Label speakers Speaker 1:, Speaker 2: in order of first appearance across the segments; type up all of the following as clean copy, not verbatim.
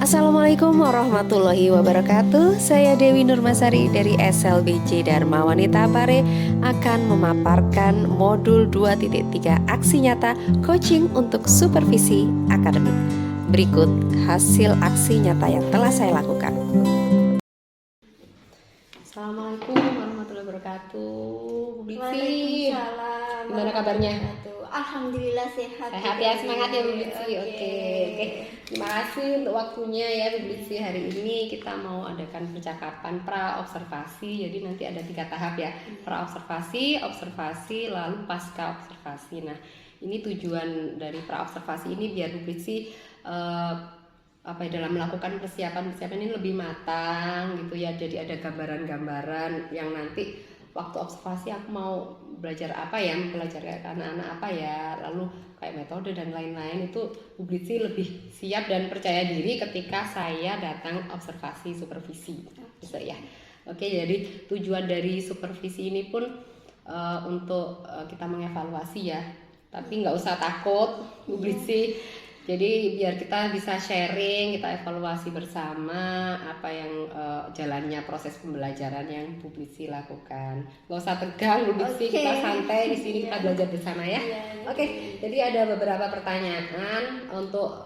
Speaker 1: Assalamualaikum warahmatullahi wabarakatuh. Saya Dewi Nurmasari dari SLBC Dharma Wanita Pare akan memaparkan modul 2.3 aksi nyata coaching untuk supervisi akademik. Berikut hasil aksi nyata yang telah saya lakukan. Assalamualaikum warahmatullahi wabarakatuh.
Speaker 2: Waalaikumsalam.
Speaker 1: Gimana kabarnya?
Speaker 2: Alhamdulillah sehat.
Speaker 1: Sehat ya, semangat ya Bu Blitsi. Oke. Terima kasih untuk waktunya ya Bu Blitsi. Hari ini kita mau adakan percakapan pra observasi. Jadi nanti ada 3 tahap ya. Pra observasi, observasi, lalu pasca observasi. Nah, ini tujuan dari pra observasi ini biar Bu Blitsi dalam melakukan persiapan ini lebih matang gitu ya. Jadi ada gambaran-gambaran yang nanti waktu observasi aku mau belajar apa ya, mempelajari anak-anak apa ya, lalu kayak metode dan lain-lain itu Bu Blitsi lebih siap dan percaya diri ketika saya datang observasi supervisi gitu ya. Oke, jadi tujuan dari supervisi ini pun untuk kita mengevaluasi ya, tapi nggak usah takut Bu Blitsi. Jadi biar kita bisa sharing, kita evaluasi bersama apa yang jalannya proses pembelajaran yang Bu Blitsi lakukan. Gak usah tegang Bu Blitsi, kita santai di sini, kita belajar bersama ya. Oke, jadi ada beberapa pertanyaan untuk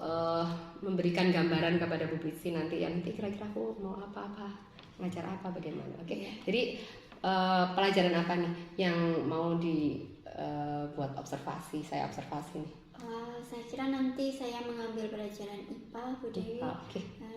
Speaker 1: memberikan gambaran kepada Bu Blitsi nanti. Nanti kira-kira aku mau apa-apa, ngajar apa, bagaimana. Oke, jadi pelajaran apa nih yang mau dibuat observasi, saya observasi nih?
Speaker 2: Saya kira nanti saya mengambil pelajaran IPA, Bu Dewi.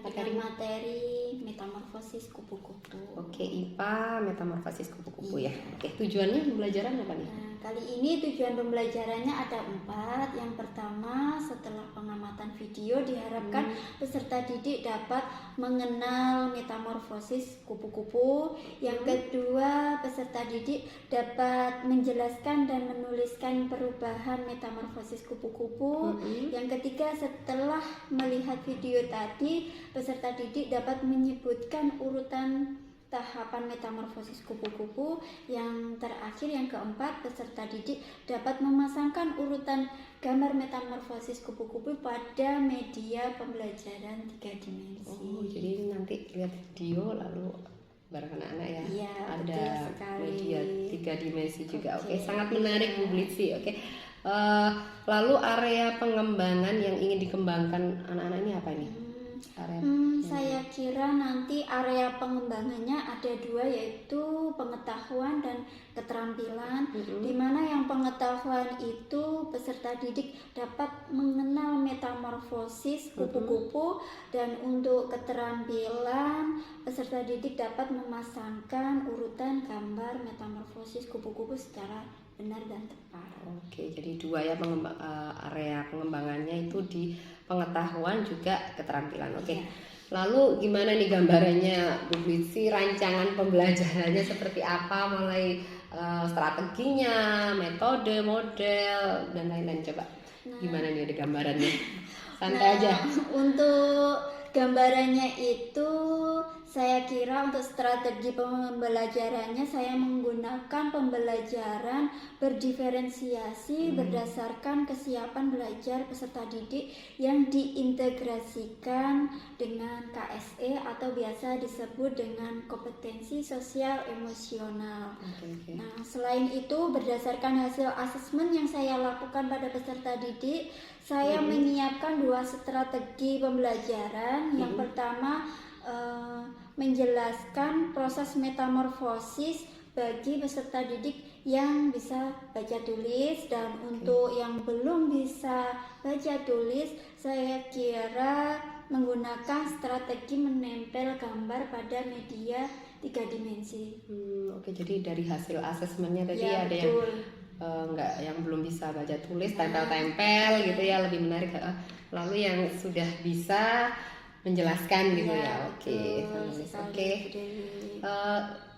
Speaker 2: Dengan materi metamorfosis kupu-kupu.
Speaker 1: Oke, IPA metamorfosis kupu-kupu ya. Oke, tujuannya pembelajaran apa nih?
Speaker 2: Kali ini tujuan pembelajarannya ada 4. Yang pertama, setelah pengamatan video diharapkan peserta didik dapat mengenal metamorfosis kupu-kupu. Yang kedua, peserta didik dapat menjelaskan dan menuliskan perubahan metamorfosis kupu-kupu. Yang ketiga, setelah melihat video tadi, peserta didik dapat menyebutkan urutan tahapan metamorfosis kupu-kupu. Yang terakhir, yang keempat, peserta didik dapat memasangkan urutan gambar metamorfosis kupu-kupu pada media pembelajaran 3 dimensi.
Speaker 1: Oh, jadi nanti lihat video lalu bareng anak-anak ya.
Speaker 2: Iya,
Speaker 1: ada media 3 dimensi juga. Oke,
Speaker 2: Oke,
Speaker 1: sangat menarik Bu Blitsi. Oke. Lalu area pengembangan yang ingin dikembangkan anak-anak ini apa ini?
Speaker 2: Saya kira nanti area pengembangannya ada 2, yaitu pengetahuan dan keterampilan. Di mana yang pengetahuan itu peserta didik dapat mengenal metamorfosis kupu-kupu, dan untuk keterampilan peserta didik dapat memasangkan urutan gambar metamorfosis kupu-kupu secara benar dan tepat.
Speaker 1: Oke, jadi 2 ya area pengembangannya itu di pengetahuan juga keterampilan. Oke. Lalu gimana nih gambarannya Bu Blitsi, rancangan pembelajarannya seperti apa, mulai strateginya, metode, model dan lain-lain, coba. Gimana nih ada gambarannya? Santai aja.
Speaker 2: Untuk gambarannya itu saya kira untuk strategi pembelajarannya saya menggunakan pembelajaran berdiferensiasi berdasarkan kesiapan belajar peserta didik yang diintegrasikan dengan KSE atau biasa disebut dengan kompetensi sosial emosional. Nah, selain itu berdasarkan hasil asesmen yang saya lakukan pada peserta didik, saya menyiapkan 2 strategi pembelajaran. Yang pertama, menjelaskan proses metamorfosis bagi peserta didik yang bisa baca tulis, dan untuk yang belum bisa baca tulis saya kira menggunakan strategi menempel gambar pada media 3 dimensi.
Speaker 1: Oke, jadi dari hasil asesmennya tadi
Speaker 2: Ya,
Speaker 1: ada
Speaker 2: betul.
Speaker 1: yang belum bisa baca tulis, tempel-tempel gitu ya, lebih menarik. Lalu yang sudah bisa menjelaskan gitu ya. Oke, oke.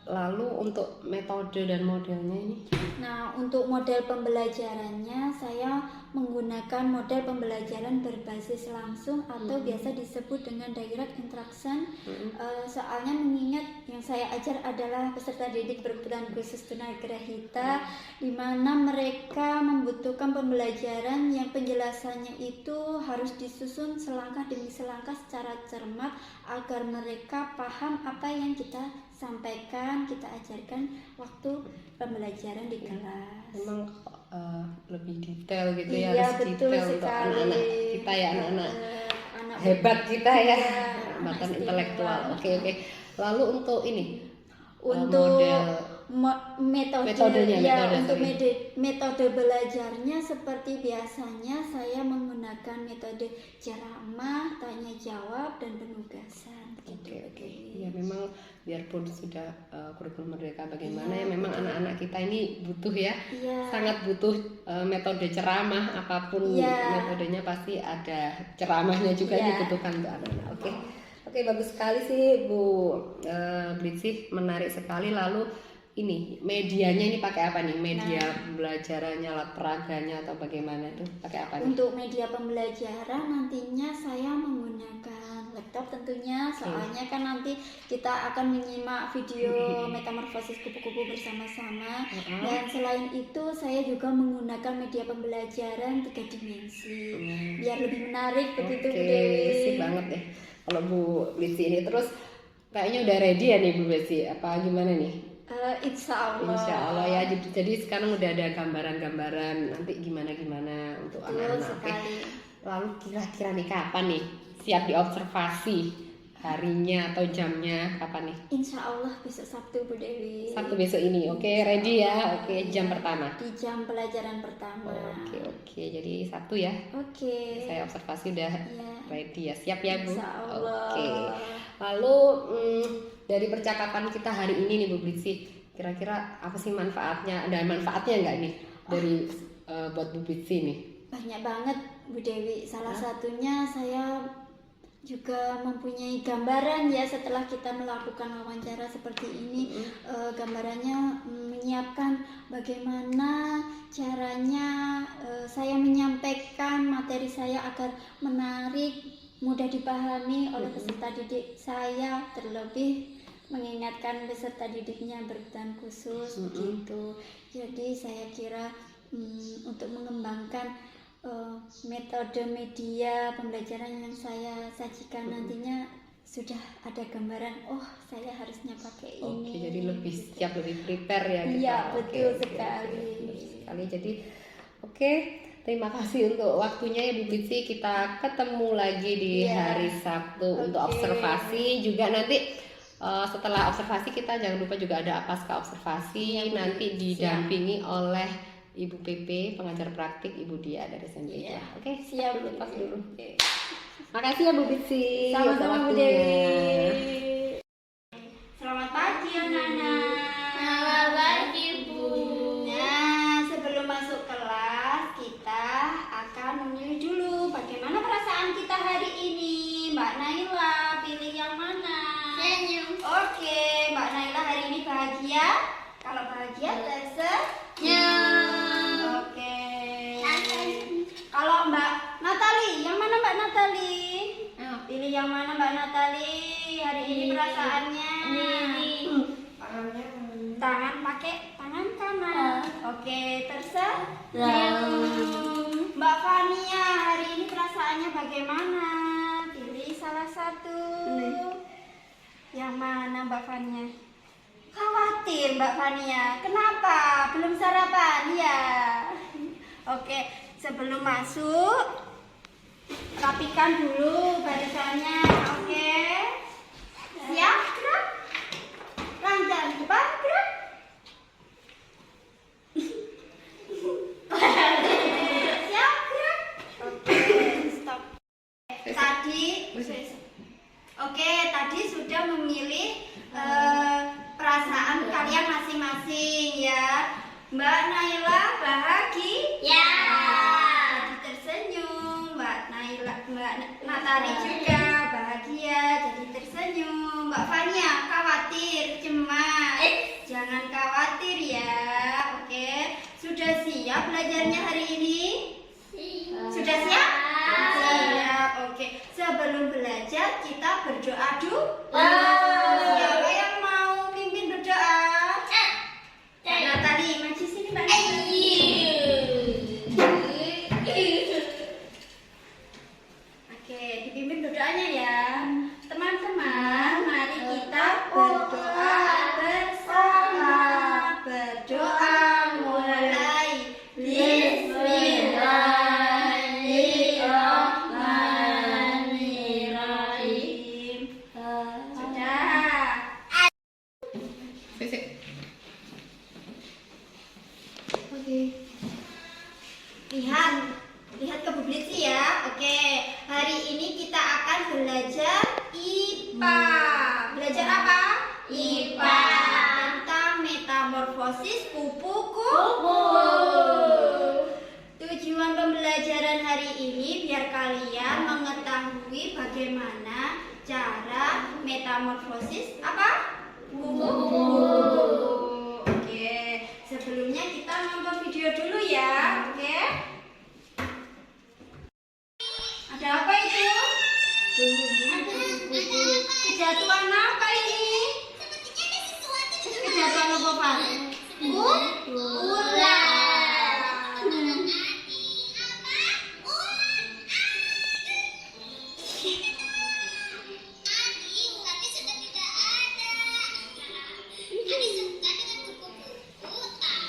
Speaker 1: Lalu untuk metode dan modelnya ini?
Speaker 2: Nah, untuk model pembelajarannya saya menggunakan model pembelajaran berbasis langsung atau biasa disebut dengan direct interaction. Soalnya mengingat yang saya ajar adalah peserta didik berkebutuhan khusus tunagrahita, di mana mereka membutuhkan pembelajaran yang penjelasannya itu harus disusun selangkah demi selangkah secara cermat agar mereka paham apa yang kita sampaikan, kita ajarkan waktu pembelajaran di kelas.
Speaker 1: Memang lebih detail gitu ya,
Speaker 2: Iya,
Speaker 1: harus
Speaker 2: betul
Speaker 1: detail untuk
Speaker 2: sekali.
Speaker 1: anak-anak kita ya, anak-anak
Speaker 2: Anak
Speaker 1: hebat kita ya,
Speaker 2: Iya, anak
Speaker 1: kekuatan
Speaker 2: istimewa.
Speaker 1: intelektual. Oke. Lalu untuk ini
Speaker 2: untuk
Speaker 1: model
Speaker 2: metodenya, untuk
Speaker 1: sorry.
Speaker 2: metode belajarnya seperti biasanya saya menggunakan metode ceramah, tanya jawab, dan penugasan.
Speaker 1: Oke. Ya memang biarpun sudah kurikulum merdeka bagaimana
Speaker 2: Iya,
Speaker 1: ya, memang anak-anak kita ini butuh ya,
Speaker 2: Iya.
Speaker 1: sangat butuh metode ceramah, apapun
Speaker 2: Iya.
Speaker 1: metodenya pasti ada ceramahnya juga
Speaker 2: Iya.
Speaker 1: dibutuhkan untuk anak-anak. Oke, bagus sekali sih Bu Blitzy, menarik sekali. Lalu ini medianya ini pakai apa nih? Media pembelajarannya, alat peraganya atau bagaimana itu? Pakai apa nih?
Speaker 2: Untuk media pembelajaran nantinya saya menggunakan laptop tentunya, soalnya kan nanti kita akan menyimak video metamorfosis kupu-kupu bersama-sama. Dan selain itu saya juga menggunakan media pembelajaran 3 dimensi biar lebih menarik begitu Bu Dewi.
Speaker 1: Sip banget deh kalau Bu Blitzy ini. Terus kayaknya udah ready ya nih Bu Blitzy, apa gimana nih?
Speaker 2: Insya Allah.
Speaker 1: Insya Allah ya. Jadi sekarang udah ada gambaran-gambaran nanti gimana untuk
Speaker 2: Betul
Speaker 1: anak-anak. Oke.
Speaker 2: sekali.
Speaker 1: Lalu kira-kira nih kapan nih siap diobservasi? Harinya atau jamnya kapan nih?
Speaker 2: Insya Allah besok Sabtu Bu Dewi.
Speaker 1: Sabtu besok ini. Oke, ready ya. Oke, jam pertama.
Speaker 2: Di jam pelajaran pertama.
Speaker 1: Oke. Jadi Sabtu ya.
Speaker 2: Oke.
Speaker 1: Saya observasi udah
Speaker 2: Iya.
Speaker 1: ready ya. Siap ya Bu?
Speaker 2: Insya Allah.
Speaker 1: Oke. Lalu dari percakapan kita hari ini nih Bu Blitzy, kira-kira apa sih manfaatnya? Ada manfaatnya nggak nih dari buat Bu Blitzy nih?
Speaker 2: Banyak banget Bu Dewi. Salah satunya saya juga mempunyai gambaran ya setelah kita melakukan wawancara seperti ini. Gambarannya menyiapkan bagaimana caranya saya menyampaikan materi saya agar menarik, mudah dipahami oleh peserta didik saya, terlebih mengingatkan peserta didiknya berkebutuhan khusus begitu. Jadi saya kira untuk mengembangkan metode media pembelajaran yang saya sajikan nantinya sudah ada gambaran, oh saya harusnya pakai ini.
Speaker 1: Oke, jadi lebih siap, lebih prepare ya kita.
Speaker 2: Iya,
Speaker 1: Oke,
Speaker 2: betul
Speaker 1: oke,
Speaker 2: sekali.
Speaker 1: betul sekali. Jadi oke, terima kasih untuk waktunya ya Bu Blitzy. Kita ketemu lagi di hari Sabtu untuk observasi. Juga nanti setelah observasi kita jangan lupa juga ada pasca observasi, nanti didampingi oleh Ibu PP, pengajar praktik Ibu Dia dari SMP. Oke,
Speaker 2: siap.
Speaker 1: Pas dulu. Makasih ya Bu Blitzy.
Speaker 2: Sama-sama Bu
Speaker 1: waktunya.
Speaker 2: Dewi. Selamat pagi anak-anak.
Speaker 3: Selamat pagi, Bu.
Speaker 2: Nah, sebelum masuk kelas kita akan memilih dulu bagaimana perasaan kita hari ini. Mbak Naila, pilih yang mana?
Speaker 3: Senyum.
Speaker 2: Oke, Mbak Naila hari ini bahagia. Kalau bahagia tersenyum. Oke. Kalau Mbak Natali, yang mana Mbak Natali? Pilih yang mana Mbak Natali? Hari ini perasaannya. Tangan pakai tangan kanan. Oke, tersenyum. Mbak Fania, hari ini perasaannya bagaimana? Pilih salah satu. Yang mana Mbak Fania? Khawatir Mbak Fania. Kenapa? Belum sarapan? Ya. Oke, sebelum masuk rapikan dulu barisannya. Oke. Siap? Gerak. Lancar depan, gerak. Siap, gerak. Oke, stop. Tadi sudah memilih perasaan kalian masing-masing ya. Mbak Naila bahagia.
Speaker 3: Ya.
Speaker 2: Jadi tersenyum. Mbak Natali juga bahagia, jadi tersenyum. Mbak Fania khawatir, cemas. Jangan khawatir ya. Oke, sudah siap belajarnya hari ini? Sudah siap? Siap. Oke. Sebelum belajar kita berdoa dulu. Siapa yang mau pimpin berdoa? Mbak Natali, maju sini Mbak Natali. Oke, dipimpin berdoanya ya. Teman-teman, mari kita berdoa bersama. Berdoa mulai. Bismillahirrahmanirrahim. Sudah.
Speaker 1: Sik. Oke.
Speaker 2: Lihat ke Bu Blitzy ya. Oke, hari ini kita akan belajar IPA. Belajar apa? IPA. Tentang metamorfosis kupu-kupu. Tujuan pembelajaran hari ini biar kalian mengetahui bagaimana cara metamorfosis apa? Kupu-kupu. Oke, sebelumnya kita nonton video dulu ya. Oke. Ada apa itu? Kejatuhan apa ini? Kejatuhan apa, Pak? Ular.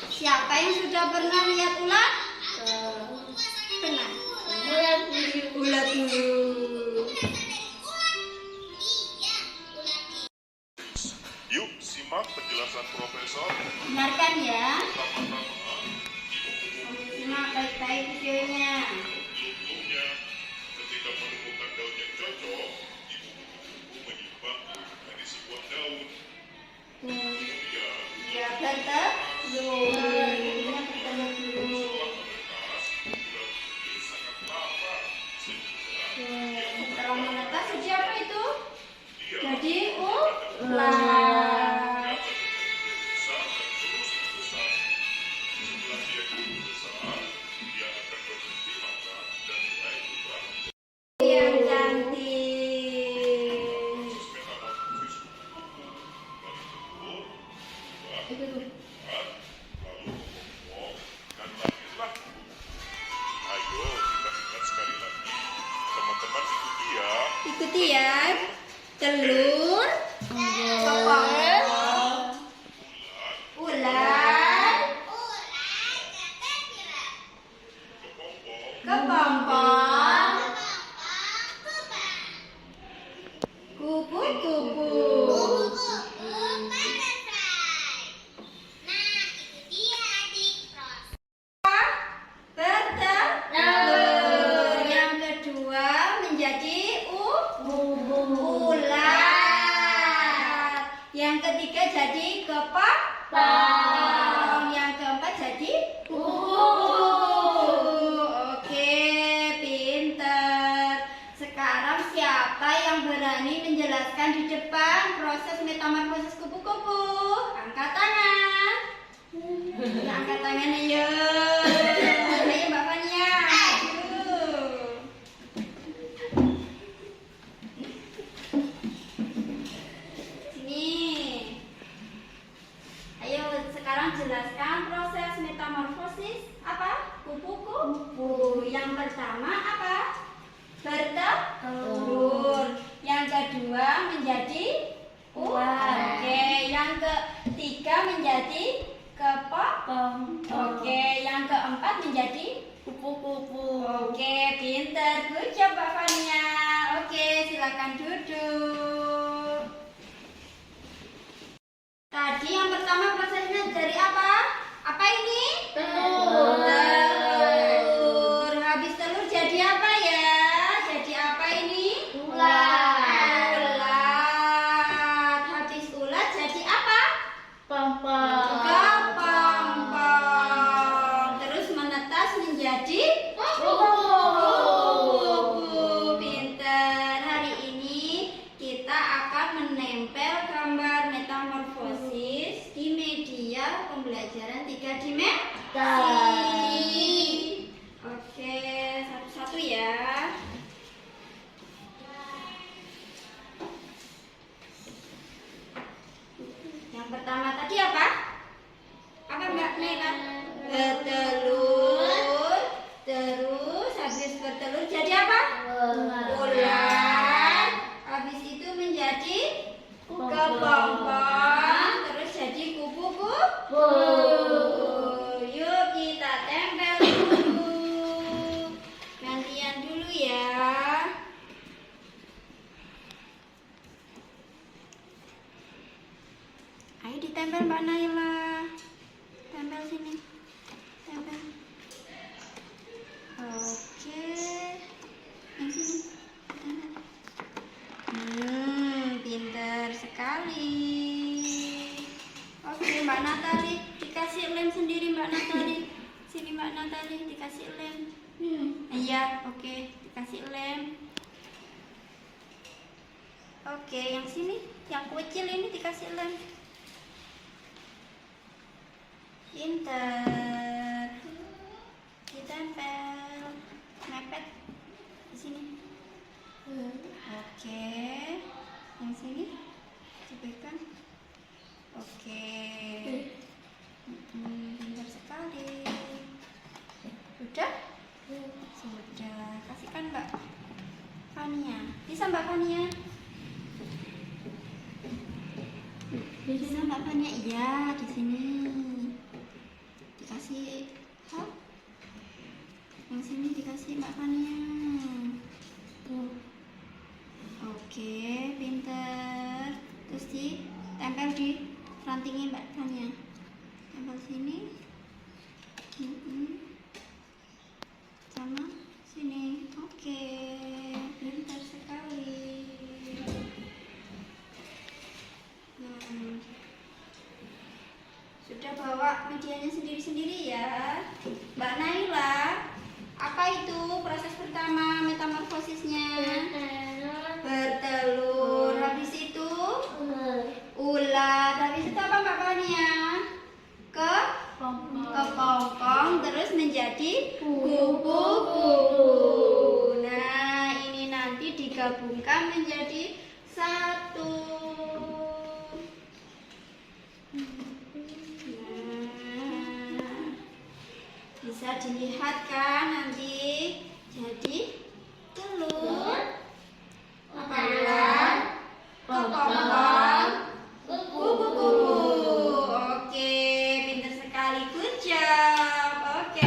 Speaker 2: Siapa yang sudah pernah lihat ular? Pernah. Ulat bulu.
Speaker 4: Yuk, simak penjelasan Profesor.
Speaker 2: Dengarkan ya.
Speaker 4: Pertama-tama,
Speaker 2: Simak baik-baik videonya.
Speaker 4: umumnya ketika menemukan daun yang cocok, ibu kupu-kupu menyimpang dari sebuah daun. Kemudian,
Speaker 2: Ya, bertelur. Yang bertelur dulu.
Speaker 4: setelah menetas, ular ini sangat lapar sehingga
Speaker 2: Setelah menetas jadi apa itu?
Speaker 4: dia
Speaker 2: Jadi ular.
Speaker 4: dapat besar dan terus membesar. Setelah dia cukup besar, dia akan berhenti makan dan mulai bergerak.
Speaker 2: Yang cantik.
Speaker 4: Proses metamorfosis kupu-kupu dari telur, berubah,
Speaker 1: Itu tuh.
Speaker 4: lalu mengompol, dan lahirlah kupu-kupu. Ayo kita ingat sekali lagi. Teman-teman ikuti ya.
Speaker 2: Ikuti ya. Telur. Kepompong. Ular. Kepompong. Kupu-kupu. Bertelur. Yang kedua menjadi ular. Yang ketiga jadi kepompong. Yang keempat jadi kupu-kupu. Oke, pinter. Sekarang siapa yang berani menjelaskan di depan proses metamorfosis kupu-kupu? Angkat tangan. Ya, angkat tangan ayo. Ayo Mbak Fania. Ayo. Sini. Ayo sekarang jelaskan proses metamorfosis apa? Kupu-kupu. Yang pertama apa? Bertelur. Yang kedua menjadi ular. Oke, yang ketiga menjadi kepompong. Oke, yang keempat menjadi kupu-kupu. Oke, pinter. Good job Mbak Fania. Oke, silakan duduk. Tadi yang pertama prosesnya dari apa? Apa ini?
Speaker 3: Telur.
Speaker 2: Telur. Habis telur jadi apa ya? Jadi apa ini?
Speaker 3: Ular.
Speaker 2: Ulat. Habis ulat jadi apa?
Speaker 3: Pompong.
Speaker 2: Kepompong. Terus menetas menjadi kupu-kupu. Pinter. Hari ini kita akan menempel gambar metamorfosis di media pembelajaran 3 dimensi. Yang pertama tadi apa? Apa Mbak Naila? Bertelur. Terus habis bertelur jadi apa? Ulat. Habis itu menjadi kepompong. Terus jadi kupu-kupu. Yuk kita tempel dulu. Gantian dulu ya. Ayo ditempel Mbak Naila. Tempel sini. Tempel. Oke. Yang sini. Pinter sekali. Oke, Mbak Natali dikasih lem sendiri Mbak Natali. Sini Mbak Natali dikasih lem. Iya, oke, dikasih lem. Oke, yang sini, yang kecil ini dikasih lem. Pinter. Ditempel. Mepet di sini. Oke. Yang sini cepetkan. Oke. Pintar sekali. Sudah? Sudah. Kasihkan Mbak Fania. Bisa Mbak Fania? Bisa Mbak Fania? Iya, di sini. Dikasih hap. Yang sini dikasih Mbak Fania. Oke, pinter. Terus ditempel di rantingnya Mbak Fania. Tempel sini. Sama sini. Oke, pinter sekali. Sudah bawa medianya sendiri-sendiri ya. Mbak Naila, apa itu proses pertama metamorfosisnya? Bertelur. Habis itu ulat. Habis itu apa Mbak Fania? Kepompong. Terus menjadi kupu-kupu. Nah, ini nanti digabungkan menjadi satu. Nah, bisa dilihat kan nanti jadi telur. Apa ulat? Kepompong. Kupu-kupu. Oke, pintar sekali. Good job. Oke,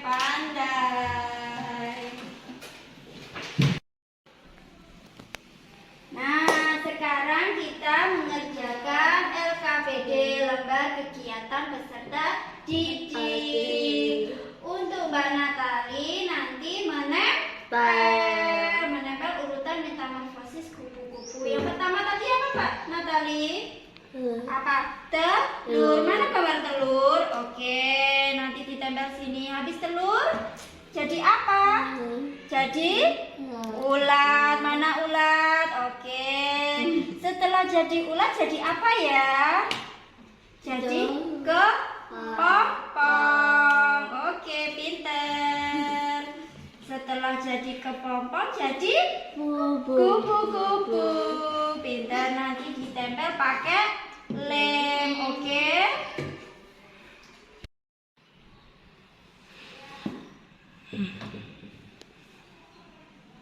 Speaker 2: pandai. Nah, sekarang kita mengerjakan LKPD, lembar kegiatan peserta didik. Untuk Mbak Natali nanti menempel urutan metamorfosis kupu-kupu. Yang pertama tadi apa Mbak Natali? Apa? Telur. Mana gambar telur? Oke, nanti ditempel sini. Habis telur jadi apa? Jadi ulat. Mana ulat? Oke. Setelah jadi ulat jadi apa ya? Jadi kepompong. Oke, pinter. Setelah jadi kepompong jadi kupu-kupu. Pinter, nanti ditempel pakai lem. Oke.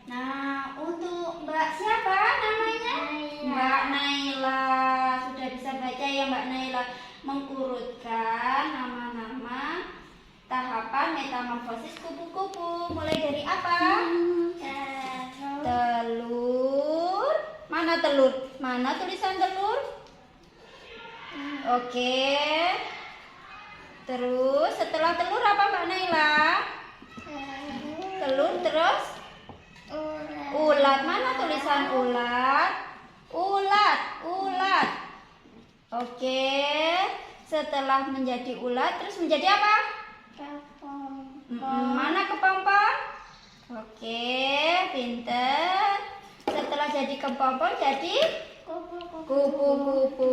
Speaker 2: Nah, untuk Mbak siapa namanya? Mbak Naila. Sudah bisa baca ya Mbak Naila? Mengurutkan nama-nama tahapan metamorfosis kupu-kupu. Mulai dari apa? Telur. Mana telur? Mana tulisan telur? Oke. Terus setelah telur apa Mbak Naila? Telur terus? Ulat. Mana tulisan ulat? Ulat. Oke. Setelah menjadi ulat terus menjadi apa? Mana kepompong? Oke, pinter. Setelah jadi kepompong jadi kupu-kupu.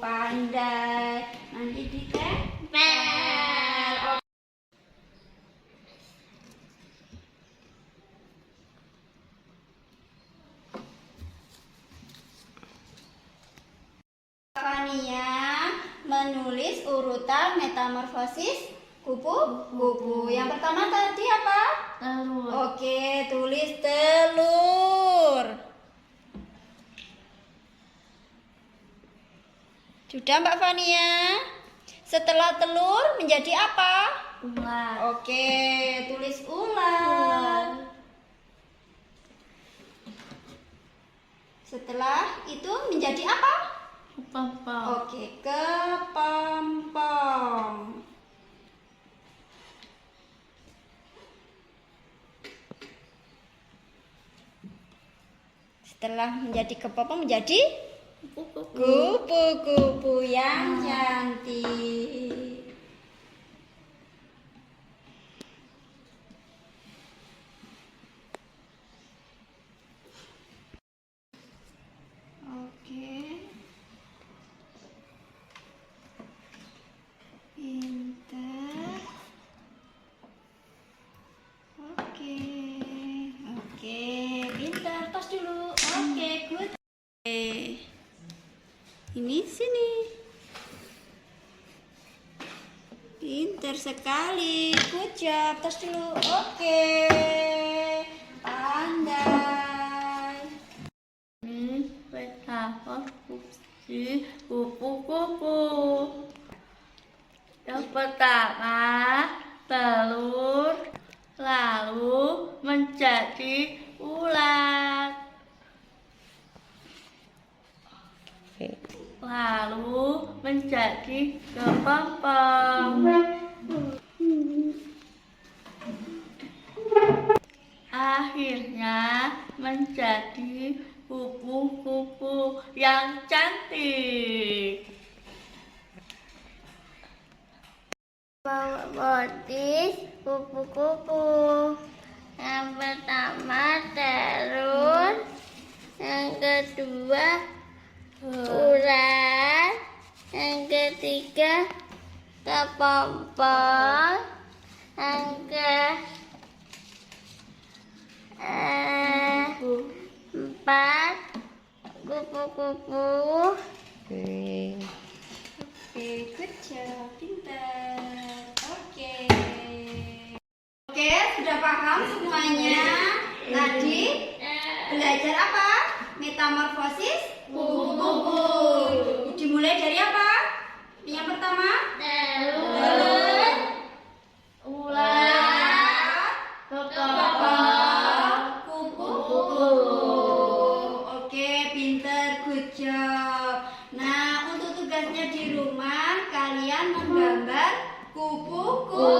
Speaker 2: Pandai. Nanti ditempel. Fania, menulis urutan metamorfosis kupu-kupu. Yang pertama tadi apa?
Speaker 3: Telur.
Speaker 2: Oke, tulis telur. Sudah Mbak Fania? Setelah telur menjadi apa?
Speaker 3: Ular.
Speaker 2: Oke, tulis ular. Setelah itu menjadi apa?
Speaker 3: Kepompong.
Speaker 2: Oke, kepompong. Setelah menjadi kepompong menjadi kupu-kupu yang cantik. Oke. Pintar. Oke. Oke, pintar. Tos dulu. Oke, good. Ini sini. Pintar sekali. Good job. Tos dulu. Oke. Pandai.
Speaker 3: Ini metamorfosis kupu-kupu. Yang pertama, telur, lalu menjadi ular, lalu menjadi kepompong. Akhirnya menjadi kupu-kupu yang cantik. Metamorfosis kupu-kupu. Yang pertama telur, yang kedua ular, yang ketiga kepompong, yang keempat kupu-kupu.
Speaker 1: Oke.
Speaker 2: Oke, good job, pintar. Oke. Oke, sudah paham semuanya? Tadi belajar apa? Metamorfosis kupu-kupu. Dimulai dari apa? Yang pertama? Telur,
Speaker 3: Ular, kepompong,
Speaker 2: kupu-kupu. Oke, pintar, good job. Nah, untuk tugasnya di rumah kalian menggambar kupu-kupu.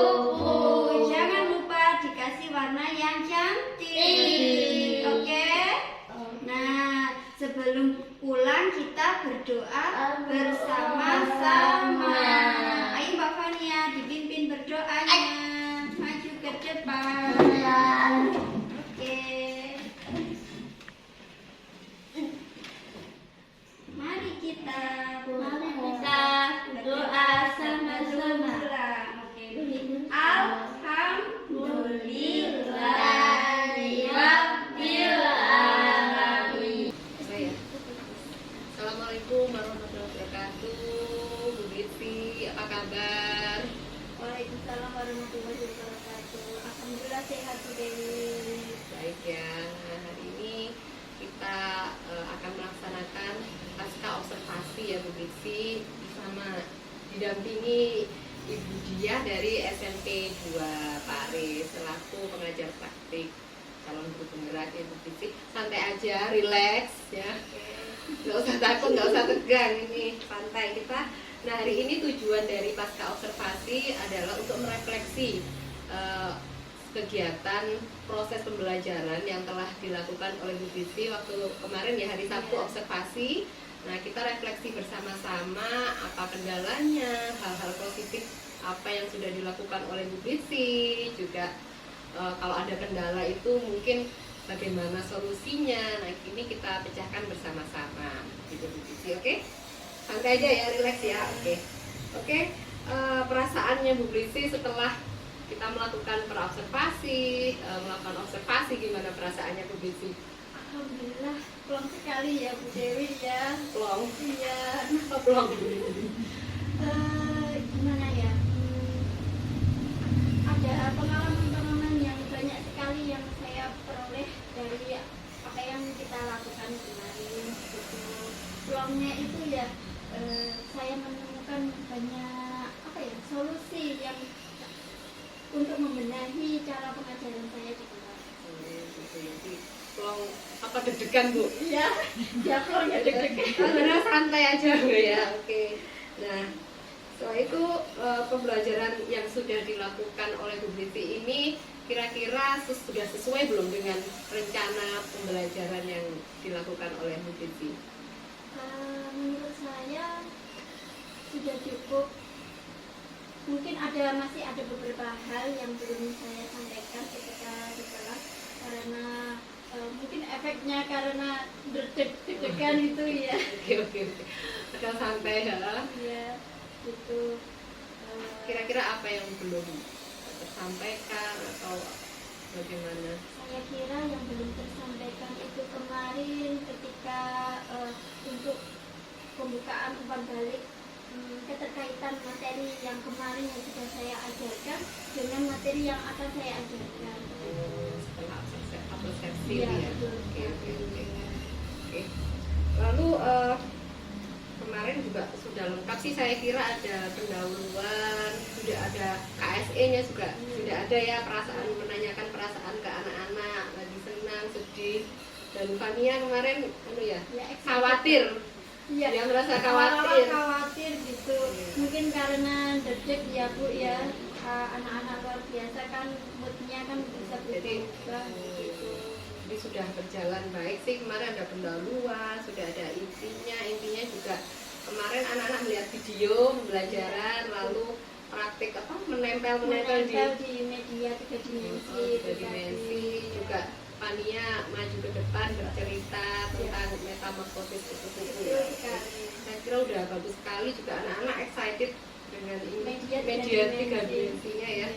Speaker 2: Jangan lupa dikasih warna yang cantik. Oke? Nah, sebelum pulang kita berdoa bersama-sama. Ayo Mbak Fania dipimpin berdoanya. Maju ke depan. Oke. Mari kita berdoa sama-sama. Oke. Alhamdulillahirabbil alamin.
Speaker 1: Saya. Assalamualaikum warahmatullahi wabarakatuh. Bu Desi, apa kabar?
Speaker 2: Waalaikumsalam warahmatullahi wabarakatuh. Alhamdulillah sehat Bu Dewi.
Speaker 1: Baik ya. Nah, hari ini kita akan melaksanakan pasca observasi ya Bu Desi, bersama didampingi Ibu Diah dari SMP 2 Paris selaku pengajar praktik calon guru penggerak ya Bu Desi. Santai aja, relax ya. Nggak usah takut, nggak usah tegang, ini santai kita. Nah, hari ini tujuan dari pasca observasi adalah untuk merefleksi kegiatan proses pembelajaran yang telah dilakukan oleh Bu Desi waktu kemarin ya, hari Sabtu observasi. Nah, kita refleksi bersama-sama apa kendalanya, hal-hal positif apa yang sudah dilakukan oleh Bu Desi, juga kalau ada kendala itu mungkin bagaimana solusinya. Nah, ini kita pecahkan bersama-sama gitu Bu Desi. Oke? Santai aja ya, relax ya. Oke. Perasaannya Bu Desi setelah kita melakukan melakukan observasi, gimana perasaannya Bu Desi?
Speaker 2: Alhamdulillah, plong sekali ya Bu Dewi ya.
Speaker 1: Plong.
Speaker 2: Iya.
Speaker 1: Plong.
Speaker 2: Gimana ya? Ada pengalaman-pengalaman yang banyak sekali yang saya peroleh dari apa yang kita lakukan kemarin. Gitu. Peluangnya itu ya, saya menemukan banyak apa ya solusi yang untuk membenahi cara pengajaran saya di kelas.
Speaker 1: Jadi pelong apa deg-degan Bu?
Speaker 2: Iya, ya kalau nggak deg-degan.
Speaker 1: Benar santai aja Bu ya. Oke. Nah, setelah itu pembelajaran yang sudah dilakukan oleh Bu Priti ini kira-kira sudah sesuai belum dengan rencana pembelajaran yang dilakukan oleh Bu Priti?
Speaker 2: Menurut saya sudah cukup. Mungkin masih ada beberapa hal yang belum saya sampaikan ketika di kelas karena mungkin efeknya karena deg-degan itu ya.
Speaker 1: Oke. Agak santai ya.
Speaker 2: Iya, itu.
Speaker 1: Kira-kira apa yang belum tersampaikan atau bagaimana?
Speaker 2: Saya kira yang belum tersampaikan itu kemarin ketika untuk pembukaan umpan balik keterkaitan materi yang kemarin yang sudah saya ajarkan dengan materi yang akan saya ajarkan.
Speaker 1: Setelah observasi
Speaker 2: Iya,
Speaker 1: ya.
Speaker 2: betul.
Speaker 1: Oke. Lalu kemarin juga sudah lengkap sih, saya kira ada pendahuluan, sudah ada KSE-nya juga, sudah ada ya menanyakan perasaan ke anak-anak, lagi senang, sedih, dan Fania kemarin
Speaker 2: Ya,
Speaker 1: khawatir.
Speaker 2: Iya,
Speaker 1: Dia merasa
Speaker 2: awal-awal
Speaker 1: khawatir.
Speaker 2: khawatir gitu.
Speaker 1: Iya.
Speaker 2: Mungkin karena deg ya Bu ya, anak-anak luar biasa kan moodnya kan bisa
Speaker 1: Jadi,
Speaker 2: berubah gitu.
Speaker 1: Jadi sudah berjalan baik sih, kemarin ada pendahuluan, sudah ada intinya juga kemarin anak-anak melihat video pembelajaran, lalu praktik menempel
Speaker 2: Menempel di media 3 dimensi,
Speaker 1: tiga dimensi juga. Fania maju ke depan bercerita tentang metamorfosis kupu-kupu ya. Saya kira udah bagus sekali, juga anak-anak excited dengan ini media 3 dimensinya ya.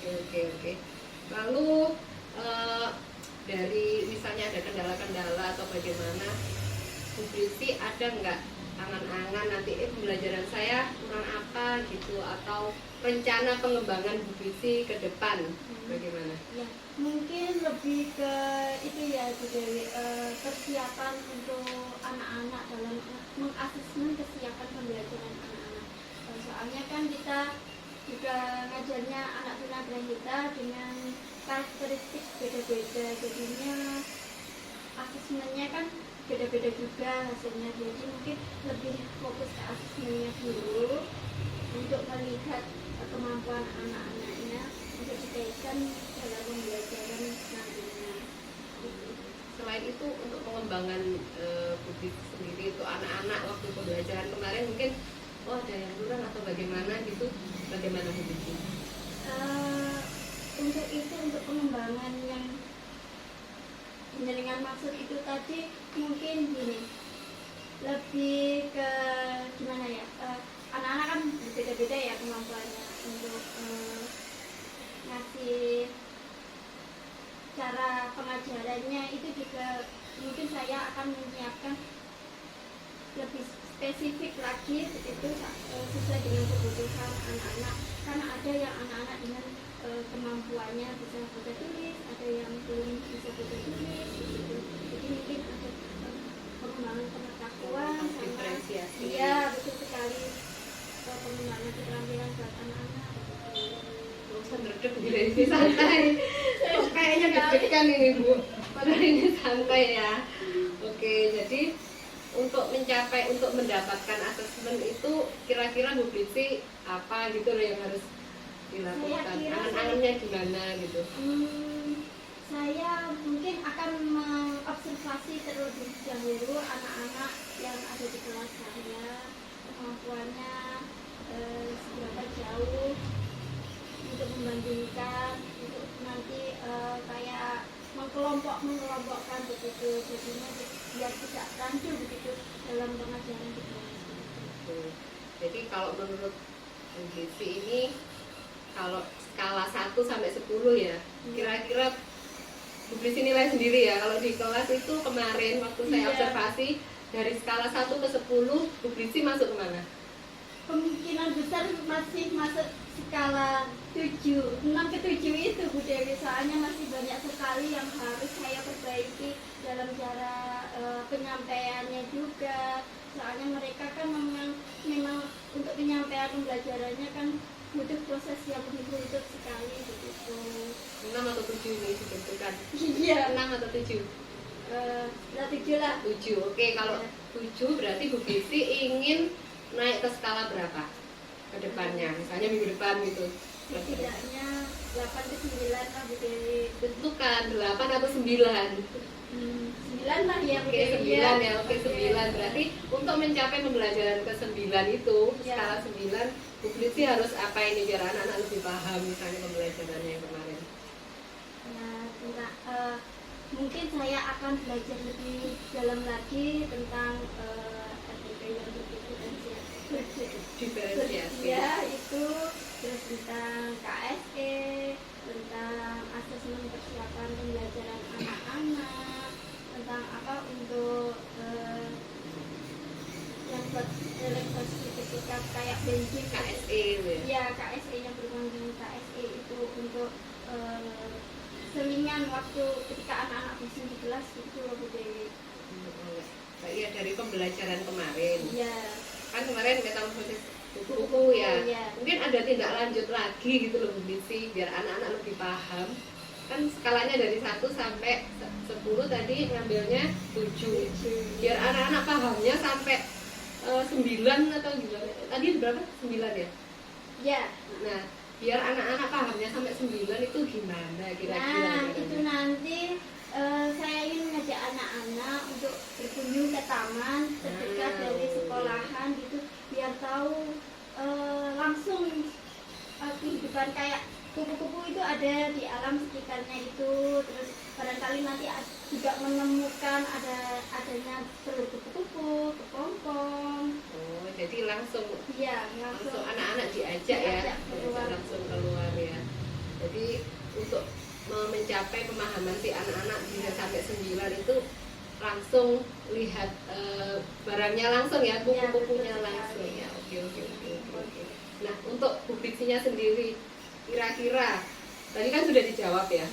Speaker 1: Oke. Lalu dari misalnya ada kendala-kendala atau bagaimana, Bu Priti ada nggak angan-angan nanti pembelajaran saya kurang apa gitu, atau rencana pengembangan Bu Priti ke depan bagaimana?
Speaker 2: Ya, mungkin lebih ke itu ya Bu Dewi, persiapan untuk anak-anak dalam mengasesmen kesiapan pembelajaran anak-anak. Soalnya kan kita juga ngajarnya anak tunagrahita dengan karakteristik beda-beda, jadinya asesmennya kan beda-beda juga hasilnya. Jadi mungkin lebih fokus ke asesmennya dulu untuk melihat kemampuan anak-anaknya untuk dikaitkan dalam pembelajaran nantinya.
Speaker 1: Selain itu untuk pengembangan publik sendiri itu anak-anak waktu pembelajaran kemarin mungkin ada yang kurang atau bagaimana gitu, bagaimana Bu Priti?
Speaker 2: Untuk pengembangan yang dengan maksud itu tadi mungkin gini, lebih ke gimana ya, anak-anak kan berbeda-beda ya kemampuannya untuk ngasih cara pengajarannya itu juga mungkin saya akan menyiapkan lebih spesifik lagi itu sesuai dengan kebutuhan anak-anak, karena ada yang anak-anak dengan kemampuannya bisa baca tulis, ada yang belum bisa baca tulis gitu. Jadi mungkin ada pengembangan pengetahuan sama
Speaker 1: Diferensiasi.
Speaker 2: iya betul sekali, pengembangan keterampilan buat anak-anak.
Speaker 1: Nggak usah deg-deg ini santai. Kok kayaknya deg-degan ini Bu, padahal ini santai ya. Oke, jadi untuk mendapatkan asesmen itu kira-kira Bu Priti apa gitu loh yang harus dilakukan, angan-angannya gimana gitu?
Speaker 2: Saya mungkin akan mengobservasi terlebih dahulu anak-anak yang ada di kelas saya, kemampuannya seberapa jauh, untuk membandingkan, untuk nanti kayak mengelompokkan begitu, jadinya biar tidak rancu begitu dalam pengajaran di kelas.
Speaker 1: Jadi kalau menurut Bu Priti ini, kalau skala 1 sampai 10 ya, kira-kira Bu Priti nilai sendiri ya. Kalau di kelas itu kemarin waktu saya
Speaker 2: Iya.
Speaker 1: observasi dari skala 1 ke 10, Bu Priti masuk kemana?
Speaker 2: kemungkinan besar masih masuk skala 7, 6 ke 7 itu Bu Dewi, soalnya masih banyak sekali yang harus saya perbaiki dalam cara penyampaiannya juga. Soalnya mereka kan memang untuk penyampaian pembelajarannya kan butuh proses yang begitu sekali begitu.
Speaker 1: 6 atau 7 nih ditentukan?
Speaker 2: Iya.
Speaker 1: 6 atau 7?
Speaker 2: Lah 7 lah.
Speaker 1: 7, oke. Kalau 7 berarti Bu Bisi ingin naik ke skala berapa ke depannya? Misalnya minggu depan gitu.
Speaker 2: Setidaknya 8 ke 9 lah Bu Dewi.
Speaker 1: Tentukan 8 atau 9?
Speaker 2: 9 lah ya Bu
Speaker 1: Oke,
Speaker 2: Dewi.
Speaker 1: 9 ya. Oke, 9. Berarti untuk mencapai pembelajaran ke 9 itu,
Speaker 2: Ya.
Speaker 1: skala 9, Bu Bisi harus apa ini biar anak-anak lebih paham misalnya pembelajarannya yang kemarin?
Speaker 2: Nah, mungkin saya akan belajar lebih dalam lagi tentang RTP yang
Speaker 1: Diferensiasi.
Speaker 2: ya itu, terus tentang KSE, tentang asesmen persiapan pembelajaran anak-anak, tentang apa untuk yang buat relaksasi sertifikat kayak bensin
Speaker 1: KSE gitu ya.
Speaker 2: ya, KSE yang berhubungan dengan KSE itu untuk selingan waktu ketika anak-anak bising di kelas itu loh Bu Dewi.
Speaker 1: Iya, dari pembelajaran kemarin.
Speaker 2: Iya.
Speaker 1: Kan kemarin metamorfosis buku-buku ya.
Speaker 2: Iya.
Speaker 1: Mungkin ada tindak lanjut lagi gitu loh Bu Bisi biar anak-anak lebih paham. Kan skalanya dari 1 sampai 10 tadi ngambilnya 7. Biar anak-anak pahamnya sampai 9 atau gimana? Tadi berapa? 9 ya?
Speaker 2: Ya.
Speaker 1: Nah, biar anak-anak pahamnya sampai 9 itu gimana kira-kira?
Speaker 2: Nah, itu nanti saya ingin mengajak anak-anak untuk berkunjung ke taman terdekat dari sekolahan gitu, biar tahu langsung kehidupan kayak kupu-kupu itu ada di alam sekitarnya itu. Terus barangkali nanti juga menemukan adanya telur kupu-kupu, kepompong.
Speaker 1: Oh, jadi langsung
Speaker 2: Iya,
Speaker 1: langsung anak-anak diajak ya,
Speaker 2: Diajak keluar.
Speaker 1: langsung keluar ya. Jadi untuk mencapai pemahaman si anak-anak bisa sampai 9 itu langsung lihat barangnya langsung ya, kupu-kupunya
Speaker 2: betul
Speaker 1: langsung
Speaker 2: sekali.
Speaker 1: ya. Oke. Nah, untuk publiksinya sendiri kira-kira tadi kan sudah dijawab ya.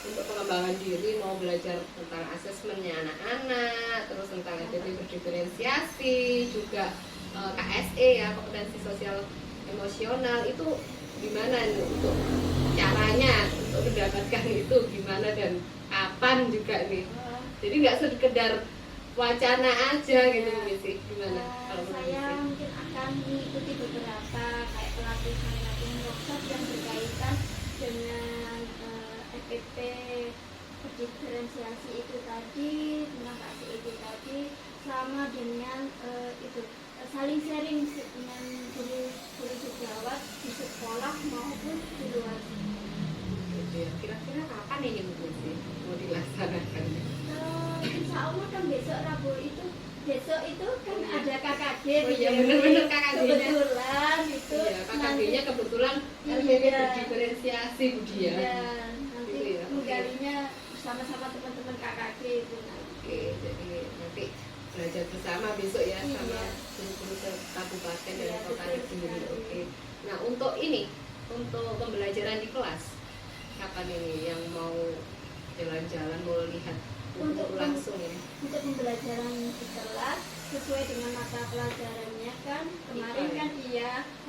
Speaker 1: Untuk pengembangan diri mau belajar tentang asesmennya anak-anak, terus tentang RTP berdiferensiasi, juga KSE ya, kompetensi sosial emosional, itu gimana nih untuk caranya untuk mendapatkan itu gimana dan kapan juga nih? Jadi nggak sekedar wacana aja gitu sih, gimana kalau menurut
Speaker 2: Saya
Speaker 1: Bisi?
Speaker 2: mungkin akan mengikuti beberapa kayak pelatihan workshop yang berkaitan dengan RPP diferensiasi itu tadi, tentang KSE itu tadi, sama dengan itu saling sharing dengan guru sejawat di sekolah maupun di luar.
Speaker 1: Gitu ya. Kira-kira kapan nih Bu Bisi mau dilaksanakan?
Speaker 2: Insya Allah kan besok itu kan ada KKD.
Speaker 1: Oh iya, bener-bener KKD-nya.
Speaker 2: Kebetulan itu
Speaker 1: Iya, KKD-nya kebetulan
Speaker 2: Iya.
Speaker 1: RPP berdiferensiasi Bu Dia.
Speaker 2: ya, nanti
Speaker 1: Gitu ya, oke.
Speaker 2: menggalinya bersama-sama teman-teman KKD itu nanti.
Speaker 1: Oke, jadi nanti belajar bersama besok ya
Speaker 2: Iya.
Speaker 1: sama guru-guru kabupaten dan
Speaker 2: Iya,
Speaker 1: kota
Speaker 2: betul
Speaker 1: sendiri.
Speaker 2: sekali.
Speaker 1: Oke. Nah, untuk pembelajaran di kelas kapan ini yang mau jalan-jalan mau lihat
Speaker 2: Untuk
Speaker 1: langsung ini?
Speaker 2: Untuk pembelajaran di kelas sesuai dengan mata pelajarannya kan kemarin kan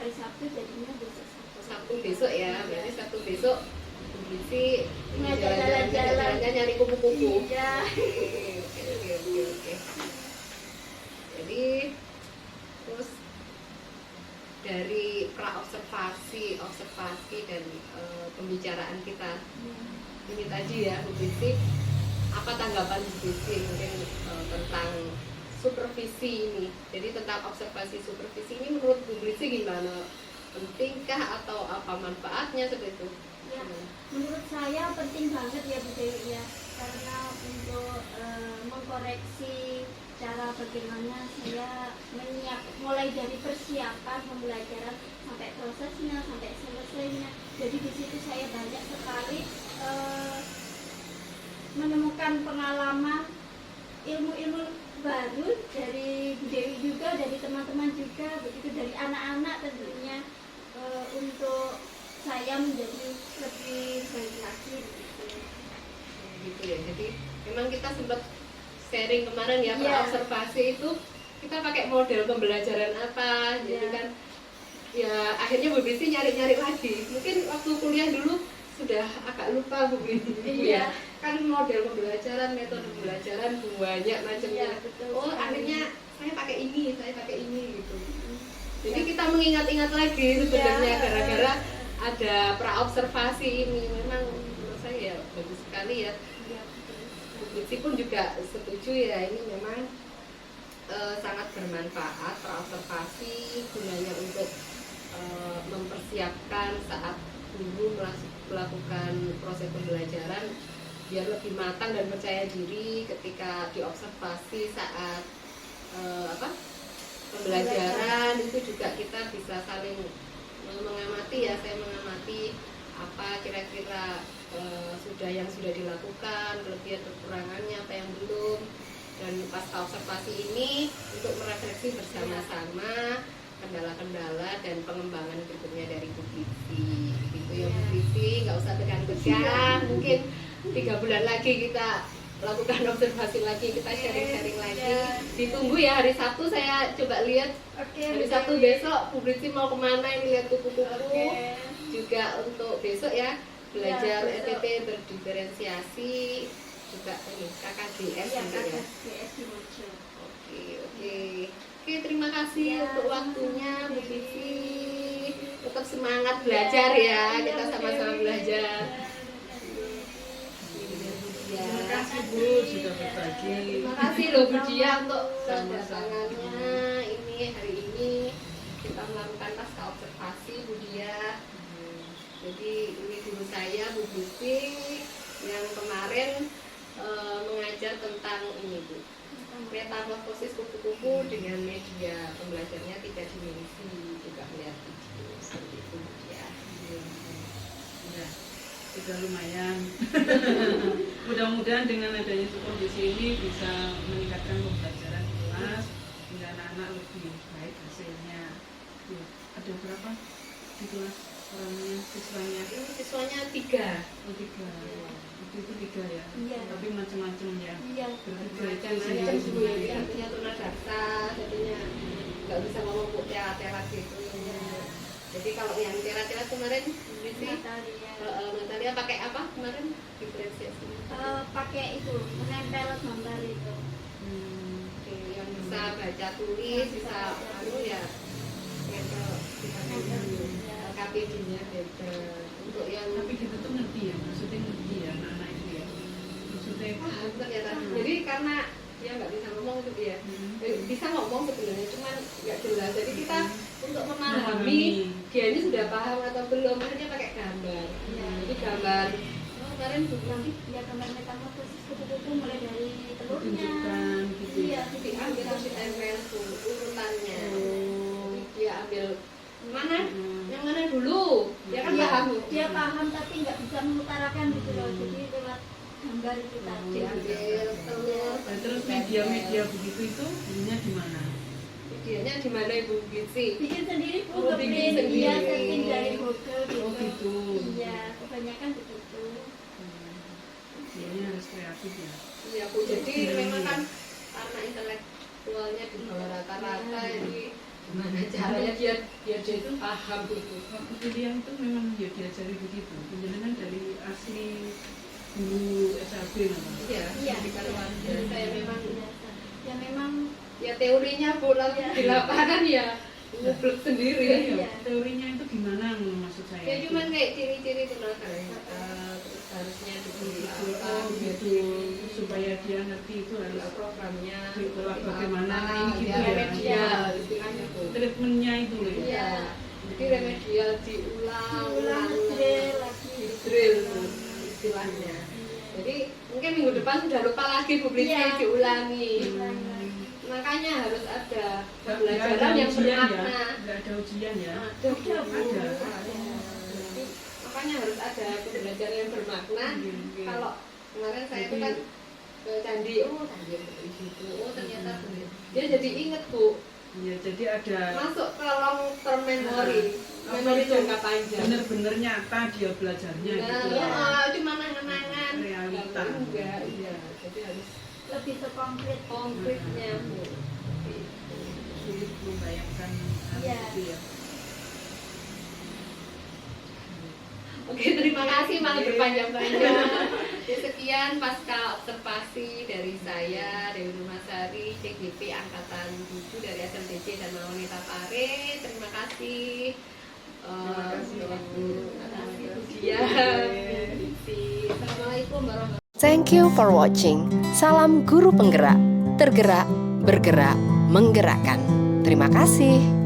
Speaker 2: hari Sabtu, jadinya besok
Speaker 1: Sabtu besok ya, berarti Sabtu besok Bu Bisi
Speaker 2: Ngajak
Speaker 1: jalan-jalan
Speaker 2: jalan-jalan.
Speaker 1: nyari kupu-kupu.
Speaker 2: Iya.
Speaker 1: Oke. Jadi terus dari observasi dan pembicaraan kita ini tadi ya Bu Bisi, apa tanggapan Bu Bisi mungkin tentang supervisi ini? Jadi tentang observasi supervisi ini menurut Bu Bisi gimana? Pentingkah atau apa manfaatnya seperti itu?
Speaker 2: Ya, menurut saya penting banget ya Bu Dewi ya, karena untuk mengkoreksi cara bagaimana saya mulai dari persiapan pembelajaran sampai prosesnya sampai selesainya. Jadi di situ saya banyak sekali menemukan pengalaman ilmu-ilmu baru dari Bu Dewi juga, dari teman teman-teman juga begitu, dari anak-anak tentunya untuk saya menjadi lebih baik lagi begitu.
Speaker 1: Gitu ya. Jadi memang kita sempat sharing kemarin ya,
Speaker 2: Iya.
Speaker 1: observasi itu kita pakai model pembelajaran apa, jadi
Speaker 2: Iya.
Speaker 1: kan ya akhirnya Bu Bisi nyari-nyari lagi. Mungkin waktu kuliah dulu sudah agak lupa Bu Bisi
Speaker 2: Iya.
Speaker 1: ya. Kan model pembelajaran, metode pembelajaran banyak macamnya.
Speaker 2: Iya, betul
Speaker 1: Oh,
Speaker 2: sekali.
Speaker 1: akhirnya saya pakai ini gitu. Jadi kita mengingat-ingat lagi sebenarnya
Speaker 2: Iya.
Speaker 1: gara-gara ada pra-observasi ini. Memang menurut saya ya bagus sekali ya.
Speaker 2: Iya, betul.
Speaker 1: Bu Bisi pun juga setuju ya, ini memang sangat bermanfaat pra-observasi, gunanya untuk mempersiapkan saat guru melakukan proses pembelajaran biar lebih matang dan percaya diri ketika diobservasi saat pembelajaran. Itu juga kita bisa saling mengamati ya, saya mengamati apa kira-kira sudah dilakukan, kelebihan kekurangannya apa yang belum, dan pasca observasi ini untuk merefleksi bersama-sama kendala-kendala dan pengembangan berikutnya dari Bu Bisi. Gitu ya Bu Bisi, nggak usah tegang-tegang, mungkin 3 bulan lagi kita lakukan observasi lagi, kita sharing-sharing lagi.
Speaker 2: Ya.
Speaker 1: Ditunggu ya hari Sabtu, saya coba lihat
Speaker 2: Oke,
Speaker 1: hari
Speaker 2: Bu
Speaker 1: Sabtu
Speaker 2: Dewi.
Speaker 1: besok Bu Bisi mau kemana ini, lihat kupu-kupu.
Speaker 2: Oke.
Speaker 1: Juga untuk besok ya belajar
Speaker 2: Ya, besok.
Speaker 1: SPT berdiferensiasi, juga ini KKGS
Speaker 2: Iya,
Speaker 1: nanti ya.
Speaker 2: KKGS di Mojo.
Speaker 1: Oke, terima kasih
Speaker 2: Ya,
Speaker 1: untuk waktunya Bu
Speaker 2: sama-sama,
Speaker 1: Bisi.
Speaker 2: Dewi.
Speaker 1: Tetap semangat belajar ya,
Speaker 2: Iya,
Speaker 1: kita
Speaker 2: Bu
Speaker 1: sama-sama
Speaker 2: Dewi.
Speaker 1: belajar.
Speaker 2: Iya,
Speaker 1: Ya.
Speaker 5: Terima kasih Bu sudah berbagi.
Speaker 1: Terima kasih loh Bu Dia untuk
Speaker 5: Sama-sama.
Speaker 1: kedatangannya. Ini hari ini kita melakukan pasca observasi Bu Dia. Jadi ini guru saya Bu Bisi yang kemarin mengajar tentang ini Bu, metamorfosis kupu-kupu dengan media pembelajarannya 3 dimensi, juga melihat video seperti itu Bu Dia.
Speaker 5: Ya, sudah lumayan. Mudah-mudahan dengan adanya kondisi ini bisa meningkatkan pembelajaran di kelas hingga anak-anak lebih baik hasilnya. Ya, ada berapa di kelas orangnya, siswanya?
Speaker 1: Ini siswanya 3.
Speaker 5: Oh, 3. Itu 3 ya.
Speaker 2: Iya.
Speaker 5: Tapi macam-macam ya.
Speaker 2: Iya.
Speaker 5: Berarti
Speaker 1: Macam-macam Bu, satunya tunadaksa, satunya nggak bisa ngomong Bu, tera-tera gitu. Jadi kalau yang tera-tera kemarin Bu Bisi,
Speaker 2: Natalia.
Speaker 1: Natalia pakai apa kemarin diferensiasi?
Speaker 2: Pakai itu menempel gambar itu.
Speaker 1: Oke, yang bisa baca tulis, bisa ya nempel KPD-nya beda. Untuk yang
Speaker 5: tapi kita tuh ngerti ya, maksudnya ngerti ya anak-anak itu ya. Maksudnya
Speaker 1: ternyata. Jadi karena dia nggak bisa ngomong tuh dia. Bisa ngomong sebenarnya, cuman nggak jelas. Jadi kita untuk memahami dia ini sudah paham atau belum, akhirnya pakai gambar. Jadi gambar. Oh, kemarin Bu Bisi
Speaker 2: Ya, gambar metamorfosis kupu-kupu mulai dari telurnya.
Speaker 5: tunjukkan gitu
Speaker 2: Iya,
Speaker 5: ya.
Speaker 1: diambil terus ditempel urutannya. Jadi dia ambil mana? Yang mana dulu? Dia kan
Speaker 2: Iya,
Speaker 1: paham Bu.
Speaker 2: dia paham tapi nggak bisa mengutarakan gitu loh. Jadi lewat gambar itu tadi.
Speaker 1: Diambil telur.
Speaker 5: Nah, terus media-media begitu itu ininya di mana?
Speaker 1: Videonya di mana Ibu Bisi?
Speaker 2: Bikin sendiri Bu,
Speaker 1: Oh, bikin
Speaker 2: ngeprint.
Speaker 1: sendiri.
Speaker 2: Iya, setting dari Google gitu.
Speaker 5: Oh gitu.
Speaker 2: Iya, kebanyakan begitu.
Speaker 5: Ini harus kreatif ya.
Speaker 1: Iya Bu. Jadi memang kan karena intelektualnya di bawah rata-rata, jadi gimana caranya dia itu paham gitu.
Speaker 5: Waktu kuliah itu memang ya diajari begitu. Penjelasan dari asli guru SLB namanya.
Speaker 1: Iya.
Speaker 2: Iya.
Speaker 1: Jadi kalau saya memang
Speaker 2: Biasa. Ya memang
Speaker 1: ya teorinya Bu, lalu
Speaker 2: Iya.
Speaker 1: di lapangan ya ngublek sendiri.
Speaker 5: Iya, teorinya itu gimana maksud saya?
Speaker 1: Ya cuman kayak ciri-ciri tunagrahita, terus harusnya diberi apa
Speaker 5: gitu supaya dia ngerti itu harus
Speaker 1: programnya,
Speaker 5: Itulah bagaimana ini gitu
Speaker 1: ya,
Speaker 5: ya.
Speaker 1: remedial istilahnya Bu.
Speaker 5: treatmentnya itu loh ya.
Speaker 1: Iya, jadi remedial diulang,
Speaker 2: ulang drill lagi.
Speaker 1: di drill Bu, istilahnya. Jadi mungkin minggu depan sudah lupa lagi Bu Bisi,
Speaker 2: Iya.
Speaker 1: diulangi.
Speaker 2: Ulang lagi.
Speaker 1: Makanya harus ada
Speaker 5: Nggak ada
Speaker 1: pembelajaran yang
Speaker 5: ujian
Speaker 1: bermakna.
Speaker 5: ya, nggak ada ujian ya.
Speaker 1: Ada, Bu.
Speaker 5: Ada.
Speaker 1: Jadi, makanya harus ada pembelajaran yang bermakna.
Speaker 5: Iya.
Speaker 1: Kalau kemarin saya itu kan ke candi, oh candi yang seperti itu, oh ternyata dia jadi inget Bu,
Speaker 5: Ya, jadi ada
Speaker 1: masuk ke long term memory, memori jangka panjang.
Speaker 5: bener-bener nyata dia belajarnya
Speaker 1: Nah,
Speaker 5: gitu.
Speaker 1: cuma nangan-nangan
Speaker 5: Realita.
Speaker 1: enggak, iya. Jadi harus
Speaker 2: Lebih ke konkret.
Speaker 1: konkretnya.
Speaker 5: Sulit membayangkan hal
Speaker 2: Iya.
Speaker 5: itu ya.
Speaker 1: Oke, terima kasih malah berpanjang-panjang. Ya, sekian pasca observasi dari saya, Dewi Nurmasari, CGP Angkatan 7 dari SMTC dan Wanita Pare. Terima kasih.
Speaker 5: Terima kasih, Ibu.
Speaker 1: Terima kasih, Bu Dia. Assalamualaikum warahmatullahi wabarakatuh.
Speaker 6: Thank you for watching. Salam guru penggerak, tergerak, bergerak, menggerakkan. Terima kasih.